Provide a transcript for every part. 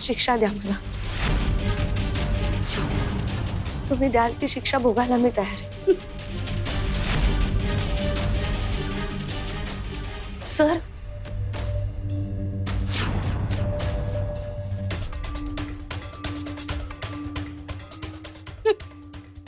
शिक्षा द्या मला. तुम्ही द्याल ती शिक्षा भोगायला मी तयार आहे. सर,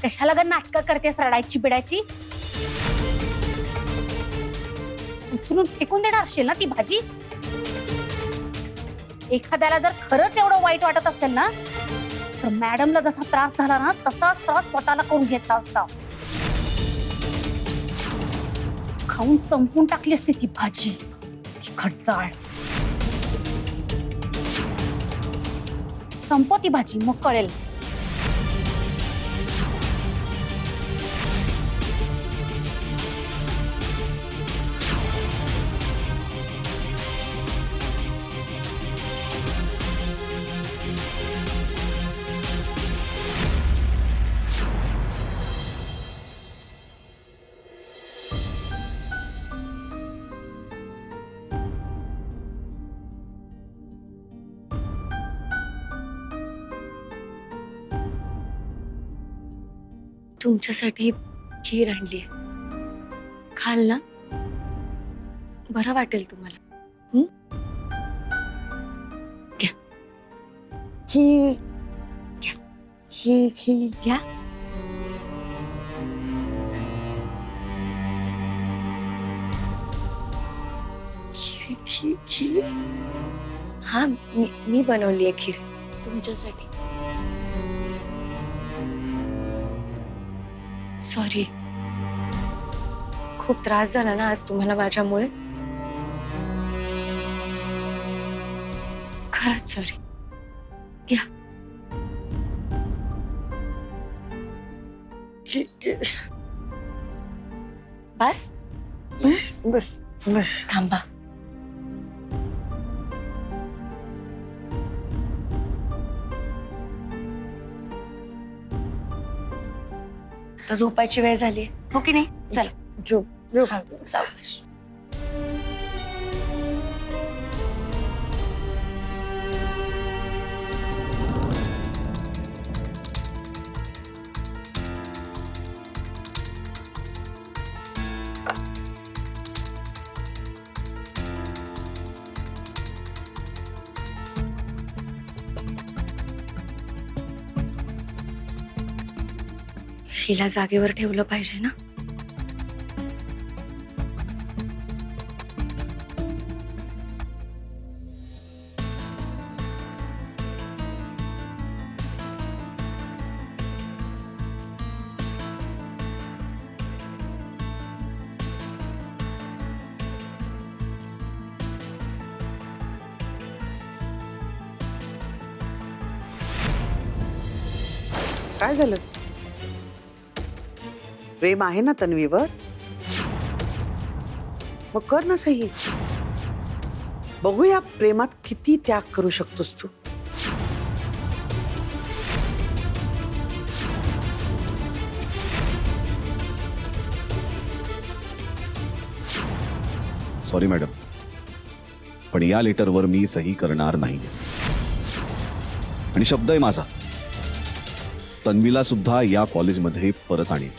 कशाला ग नाटकं करतेस रडायची बिडायची? उचलून फेकून देणार असेल ना ती भाजी? एखाद्याला जर खरंच एवढं वाईट वाटत असेल ना तर मॅडमला जसा त्रास झाला ना तसाच त्रास स्वतःला करून घेतला असता. खाऊन संपून टाकली असती ती भाजी, ती खटचाळ. संपव ती भाजी, मग कळेल. तुमच्यासाठी खीर आणली. खाल ना, बरं वाटेल तुम्हाला. घ्या. खीर घ्या. खीर घ्या. खीर. हा, मी बनवली आहे खीर तुमच्यासाठी. सॉरी, खूप त्रास झाला ना आज तुम्हाला माझ्यामुळे. खरंच सॉरी. घ्या. बस बस बस बस. थांबा. तर झोपायची वेळ झाली, हो की नाही? चला झोप झोप. हा, सावकाश. हिला जागेवर ठेवलं पाहिजे ना. काय झालं? प्रेम आहे ना तन्वीवर? मग कर ना सही. बघूया प्रेमात किती त्याग करू शकतोस तू. सॉरी मॅडम, पण या लेटरवर मी सही करणार नाही. आणि शब्द आहे माझा, तन्वीला सुद्धा या कॉलेजमध्ये परत आणीन.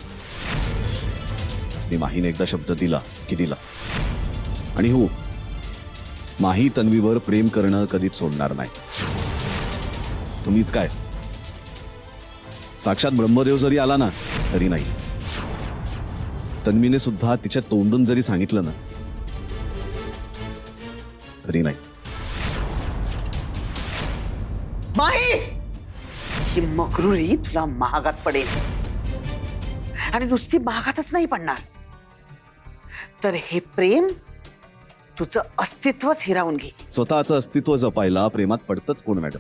मी माहीने एकदा शब्द दिला की दिला. आणि हो, माही तन्वीवर प्रेम करणं कधीच सोडणार नाही. तुम्हीच काय, साक्षात ब्रह्मदेव जरी आला ना तरी नाही. तन्वीने सुद्धा तिच्या तोंडून जरी सांगितलं ना तरी नाही. माही, ही मकरुरी तुला महागात पडेल. आणि नुसती महागातच नाही पडणार, तर हे प्रेम तुझं अस्तित्वच हिरावून घे. स्वतःचं अस्तित्व जपायला प्रेमात पडतच कोण मॅडम?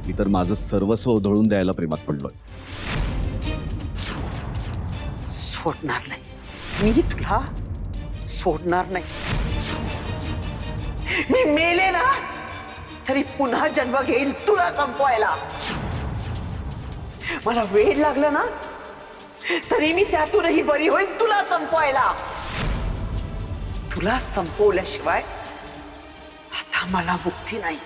मी तर माझं सर्वस्व उधळून द्यायला प्रेमात पडलोय. सोडणार नाही मी तुला, सोडणार नाही. मी मेले ना तरी पुन्हा जन्म घेईल तुला संपवायला. मला वेळ लागला ना तरी मी त्यातूनही बरी होईल तुला संपवायला. तुला संपवल्याशिवाय आता मला मुक्ती नाही.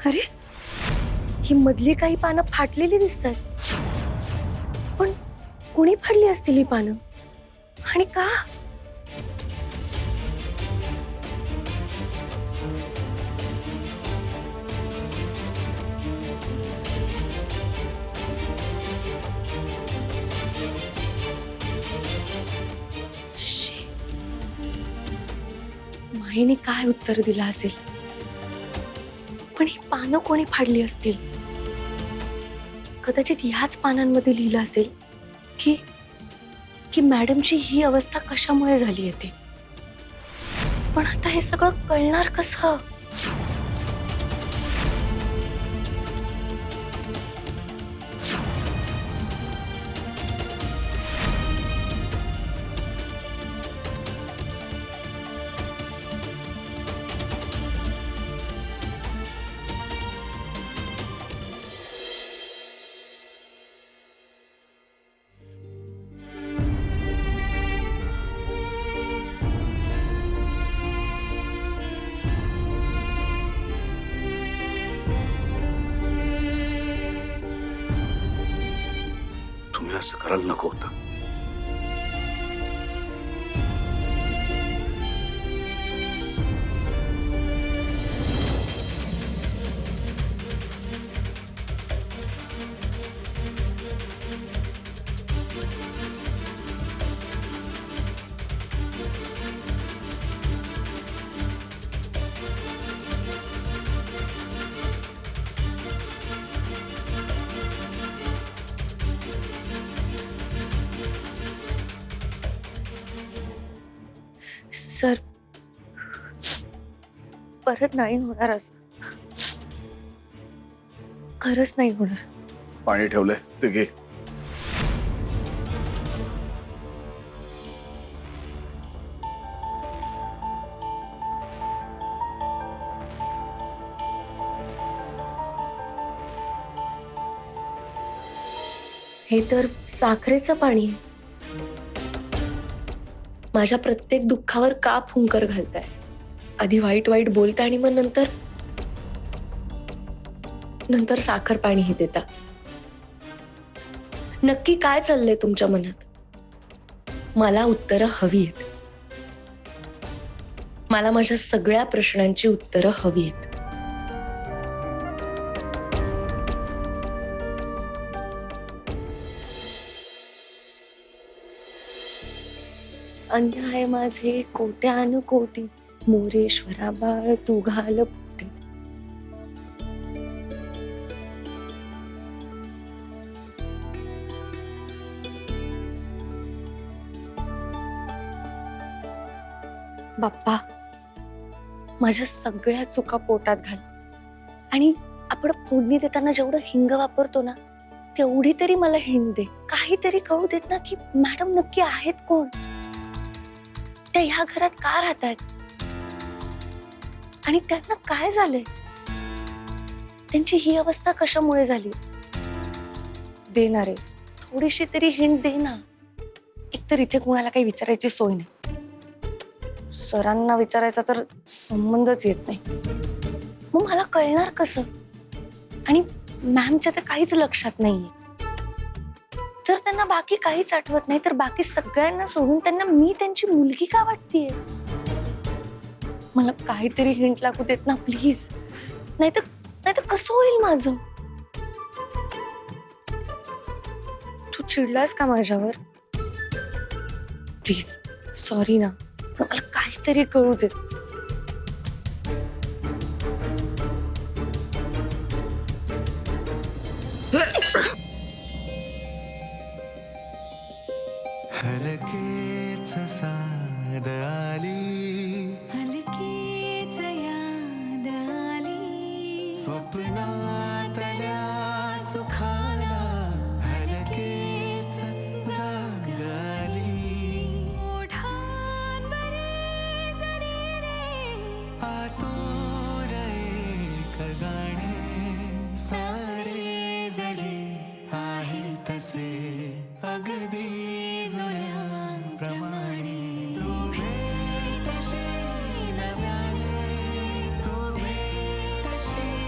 अरे ही मधली काही पानं फाटलेली दिसतात, पण कोणी फाडली असतील ही पानं आणि का? शी. माईने काय उत्तर दिलं असेल? पण ही पानं कोणी फाडली असतील? कदाचित ह्याच पानांमध्ये लिहिलं असेल की की मॅडमची ही अवस्था कशामुळे झाली आहे ते. पण आता हे सगळं कळणार कसं? तुम्ही असं करायला नको होतं. सर, परत नाही होणार असं. खरंच नाही होणार. पाणी ठेवलंय ते घे. हे तर साखरेचं पाणी आहे. माझ्या प्रत्येक दुःखावर का फुंकर घालताय? आधी वाईट वाईट बोलताय आणि मग नंतर साखर पाणी हे देता. नक्की काय चाललंय तुमच्या मनात? मला उत्तरं हवी आहेत. मला माझ्या सगळ्या प्रश्नांची उत्तरं हवी आहेत. अन्याय माझे कोट्यान कोटी, मोरेश्वरा बाळ तू घाल पोटी. बाप्पा, माझ्या सगळ्या चुका पोटात घाल आणि आपण फोडणी देताना जेवढं हिंग वापरतो ना, तेवढी तरी मला हिंग दे. काहीतरी कळू देत ना की मॅडम नक्की आहेत कोण, त्या ह्या घरात का राहतात आणि त्यांना काय झालंय, त्यांची ही अवस्था कशामुळे झाली. देणार आहे थोडीशी तरी हिंट दे ना. एकतर इथे कोणाला काही विचारायची सोय नाही. सरांना विचारायचा तर संबंधच येत नाही. मग मला कळणार कसं? आणि मॅमच्या तर काहीच लक्षात नाहीये. जर त्यांना बाकी काहीच आठवत नाही तर बाकी सगळ्यांना सोडून त्यांना मी त्यांची मुलगी का वाटतेय? मला काहीतरी हिंट लागू देत ना प्लीज. नाहीतर कसं होईल माझं? तू चिडलास का माझ्यावर? प्लीज सॉरी ना, पण मला काहीतरी कळू दे. हलकेच साद आली, हलकेच याद आली, स्वप्नातल्या सुखाला हलकेच जाग आली. ओठांवरी जरी रे आतुर एक गाणे, सारे जरी आहे तसे अगदी प्रमाणे. तू भेटशील नव्याने, तू भेटशील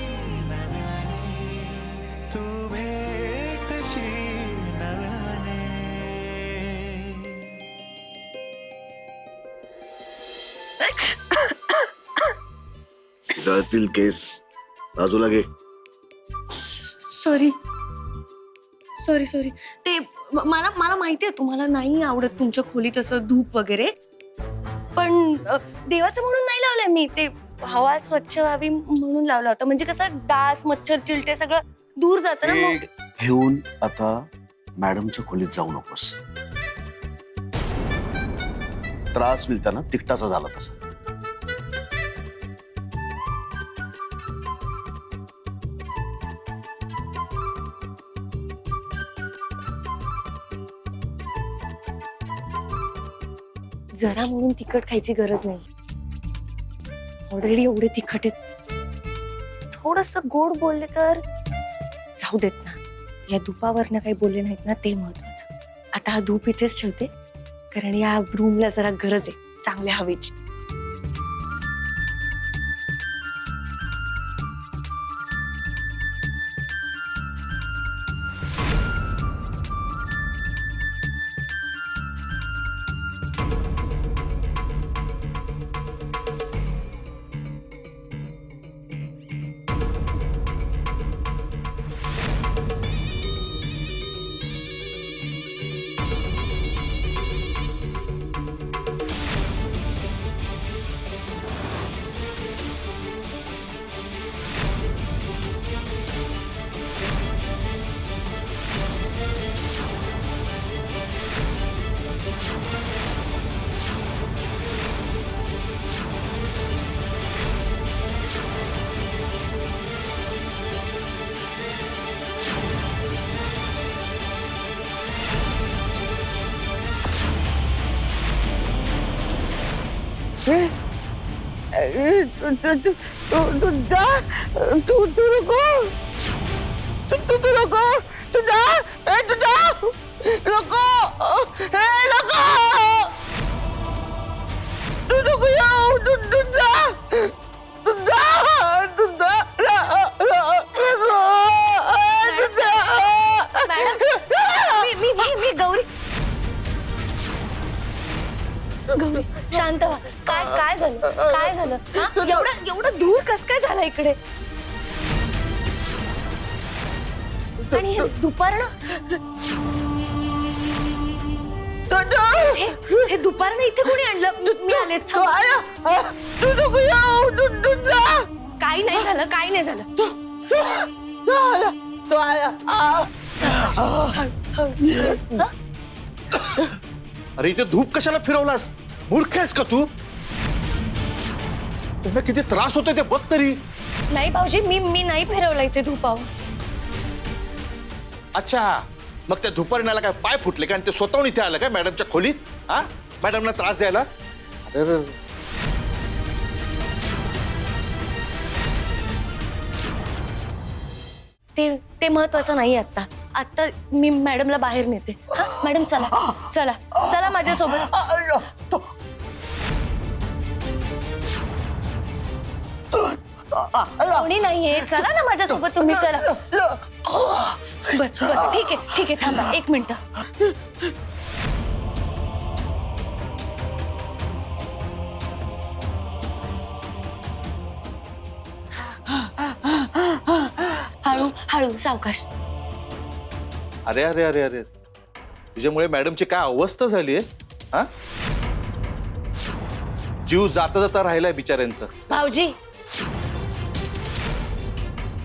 जळतील केस. बाजूला घे. Sorry sorry sorry. ते मला मला माहिती आहे तुम्हाला नाही आवडत तुमच्या खोलीत असं धूप वगैरे, पण देवाचं म्हणून नाही लावलंय मी. ते हवा स्वच्छ व्हावी म्हणून लावला होता. म्हणजे कसं डास मच्छर चिलटे सगळं दूर जातं ना मग. घेऊन आता मॅडमच्या खोलीत जाऊ नकोस. त्रास होईल त्यांना, तिकटाचा झाला तसा. जरा म्हणून तिखट खायची गरज नाही. ऑलरेडी एवढे तिखट आहेत. थोडस गोड बोलले तर जाऊ देत ना. या धुपावरनं काही बोलले नाहीत ना, ते महत्वाचं. आता हा धूप इथेच ठेवते, कारण या रूमला जरा गरज आहे चांगल्या हवेची. गौरी शांत व्हा. काय काय झालं, काय झालं? हा? एवढं दूर कस काय झालं इकडे? आणि हे दुपारनं हे दुपारनं इथे कोणी आणलं? मी आलेच. काही नाही झालं, काही नाही झालं. अरे इथे धूप कशाला फिरवलास? मूर्ख आहेस का तू? तुला किती त्रास होतोय ते बघ तरी. नाही भाऊजी, मी नाही फिरवलं इथे धुपावर. अच्छा, मग त्या धुपारण्याला काय पाय फुटले का आणि ते स्वतःहून इथे आलं काय मॅडमच्या खोलीत? हा, मॅडमला त्रास द्यायला? अरे ते महत्वाचं नाही. आता मी मॅडमला बाहेर नेते. हा मॅडम, चला चला चला माझ्यासोबत. कोणी नाहीये, चला ना माझ्यासोबत तुम्ही. चला. बर ठीक आहे थांबा 1 मिनिट. हळू हळू सावकाश. अरे अरे अरे अरे, तुझ्यामुळे मॅडमची काय अवस्था झाली आहे. हा, जीव जाता जाता राहिलाय बिचाऱ्यांचं. भाऊजी,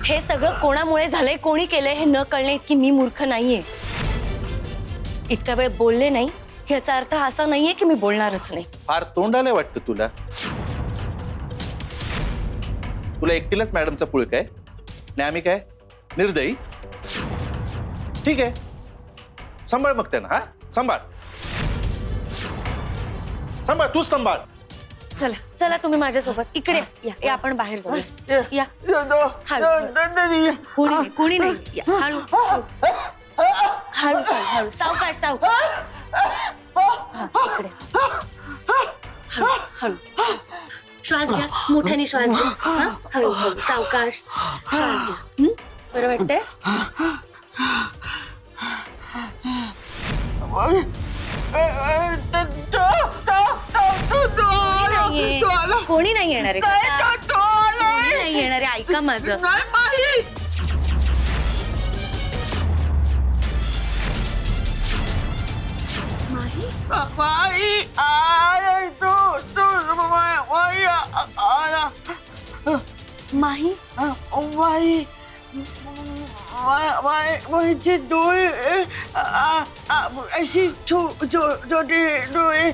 हे सगळं कोणामुळे झालंय, कोणी केलंय हे न कळणे इतकी मी मूर्ख नाहीये. इतका वेळ बोलले नाही याचा अर्थ असा नाहीये की मी बोलणारच नाही. फार तोंडाला वाटतं तुला. तुला एकटीलाच मॅडमचा पुळक आहे आणि आम्ही काय निर्दयी? ठीक आहे, सांभाळ मग त्यांना. हा, सांभाळ तूच सांभाळ. चला चला तुम्ही माझ्यासोबत. इकडे या आपण बाहेर जाऊ. या हळू. कोणी नाही. या, हळू हळू हळू सावकाश सावकाश. हा, इकडे हळू हळू. श्वास घ्या, मोठ्याने श्वास घ्या. हा, हळू हळू सावकाश श्वास घ्या. बरं वाटतंय? कोणी नाही येणार आहे. नाही येणार आहे, ऐका माझं. नाही माही. माही माही आय तू तू माही आला माही माही माझे डोळे अशी छोटे डोळे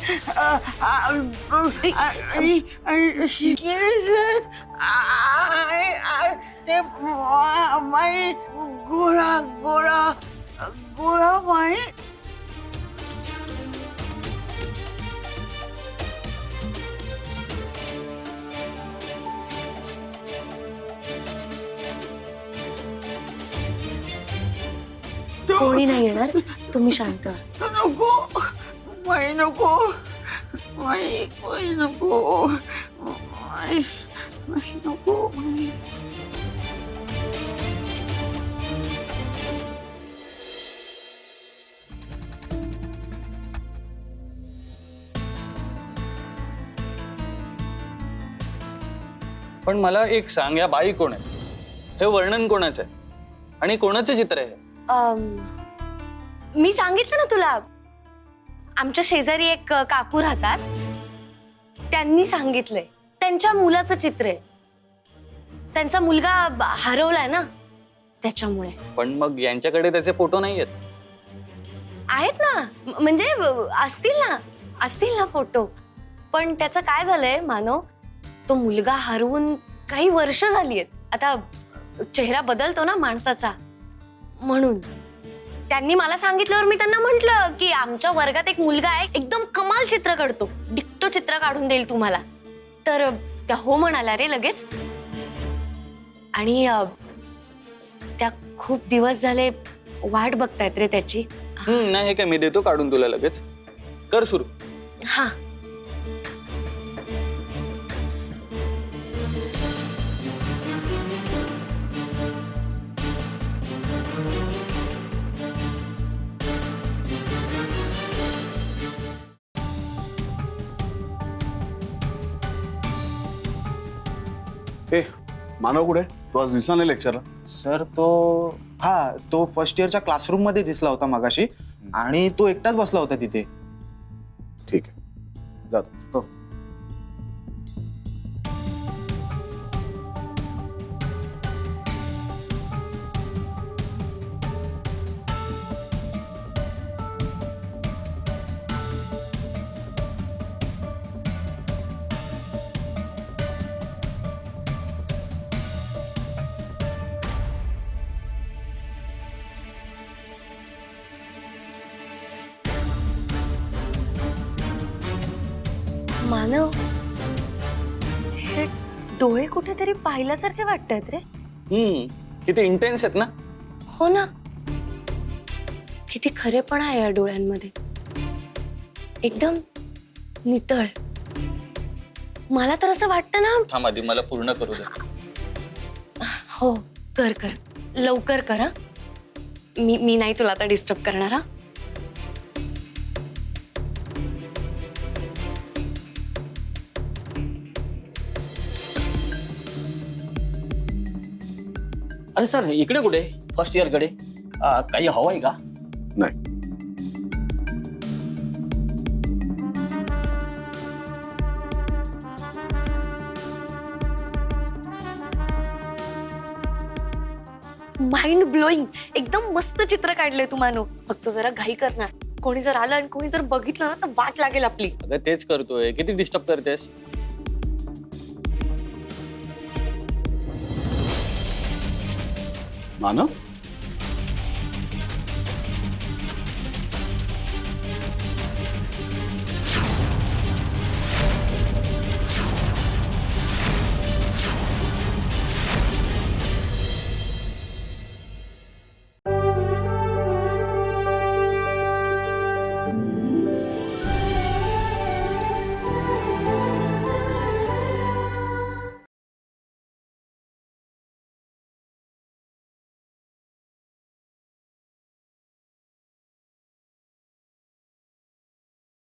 आणि अशी ते माई गोरा गोरा गोरा माई. कोणी नाही येणार, तुम्ही शांत व्हा. नको माई नको माई माई नको माई माई नको माई. पण मला एक सांग, या बाई कोण आहे? हे वर्णन कोणाचं आहे आणि कोणाचं चित्र आहे? मी सांगितलं ना तुला, आमच्या शेजारी एक काकू राहतात, त्यांनी सांगितलंय. त्यांच्या मुलाचं चित्र आहे. त्यांचा मुलगा हरवलाय ना, त्याच्यामुळे. पण मग यांच्याकडे त्याचे फोटो नाही आहेत. आहेत ना, म्हणजे असतील ना फोटो. पण त्याचं काय झालंय मानव, तो मुलगा हरवून काही वर्ष झाली आहेत. आता चेहरा बदलतो ना माणसाचा, म्हणून त्यांनी मला सांगितल्यावर मी त्यांना म्हंटल की आमच्या वर्गात एक मुलगा आहे, एकदम कमाल चित्र काढतो, डिक्टो चित्र काढून देईल तुम्हाला. तर त्या हो म्हणाल्या रे लगेच. आणि त्या खूप दिवस झाले वाट बघतायत रे त्याची. नाही, हे काय मी देतो काढून तुला लगेच. कर सुरू. हा, ए मानव कुठे? तू आज दिसला नाही लेक्चरला. सर तो फर्स्ट इयरच्या क्लासरूम मध्ये दिसला होता मगाशी आणि तो एकटाच बसला होता तिथे. ठीक आहे, जातो. मानव, हे डोळे कुठेतरी पाहिल्यासारखे वाटतात रे. किती इंटेन्स आहेत ना. हो ना, किती खरेपणा आहे या डोळ्यांमध्ये, एकदम नितळ. मला तर असं वाटतं ना. थांब आधी मला पूर्ण करू दे. हो, कर लवकर कर. हा, मी नाही तुला आता डिस्टर्ब करणार. हा, अरे सर, इकडे कुठे? फर्स्ट इयर कडे काही हवं आहे का? नाही. माइंड ब्लोईंग, एकदम मस्त चित्र काढलंय तू मानव. फक्त जरा घाई कर ना, कोणी जर आलं आणि कोणी जर बघितलं ना तर वाट लागेल आपली. अगं तेच करतोय, किती डिस्टर्ब करतेस. मानव